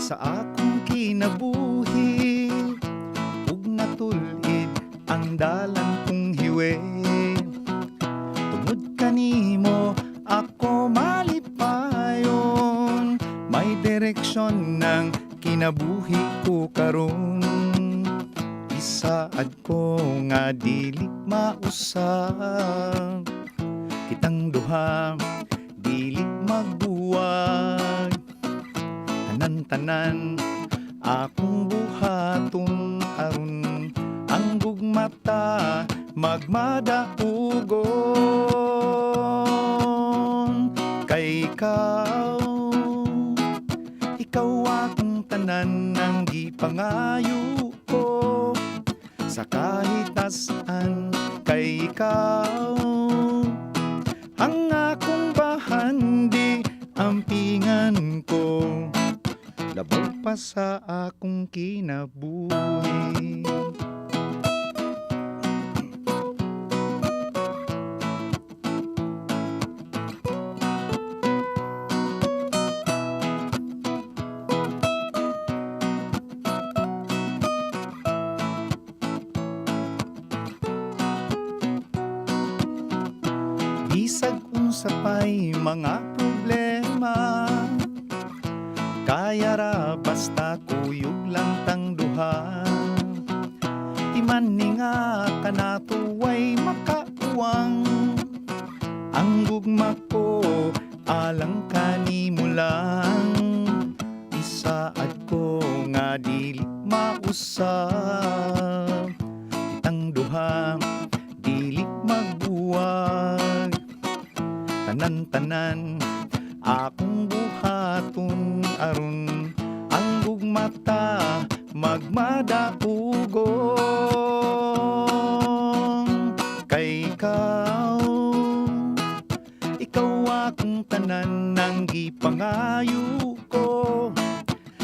sa akong kinabuhi, ug natulid ang dalan kong hiwe. Tungod kanimo ako malipayon, may direksyon ng kinabuhi ko karon. Isaad ko nga dili mausab, kitang duha dili magbuwag. Tanan-tanan akong buhaton aron ang gugmata magmadaugon. Kay ikaw akong tanan ang gipangayo ko sa kahitasan. Kay ikaw ang akong bahandi, ampingan ko labaw pa sa akong kinabuhi. Bisag unsa pa'y mga problema, kaya ra basta kuyog lang tang duha. Di man ni nga kanato way makauwang, ang gugma ko alang kanimo lang. Isaad ko nga dili mausab, kitang duha dili magbuwag. Tanan-tanan akong buhaton aron ang gugmata magmadaugon. Kay ikaw akong tanan ang gipangayo ko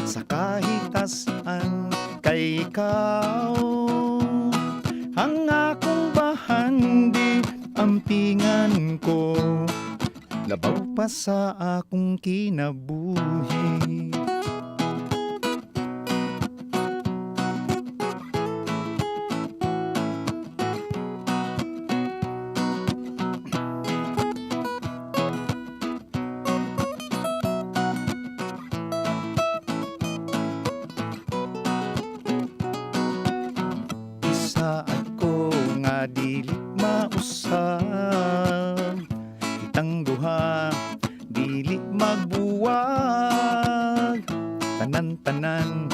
sa kahitasan. Kay ikaw ang akong bahandi, ampingan ko labaw pa sa akong kinabuhi. Isaad ko nga dili mausab, kitang duha dili magbuwag. Tanan-tanan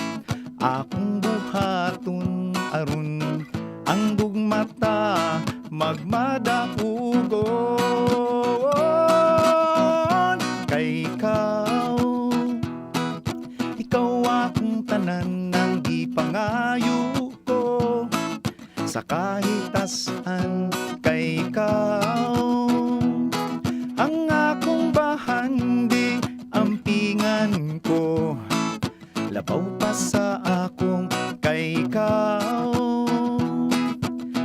akong buhaton aron ang gugmata magmadaugon. Kay ikaw akong tanan ang gipangayo ko sa kahitasan. Kay ikaw ang akong bahandi, ampingan ko labaw pa sa akong. Kay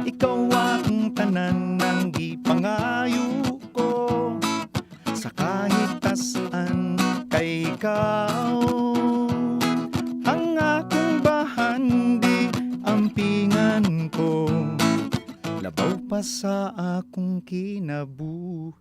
ikaw akong tanan ang gipangayo ko sa kahitasan. Kay ikaw ang akong bahandi, ampingan ko labaw pa sa akong kinabuhi.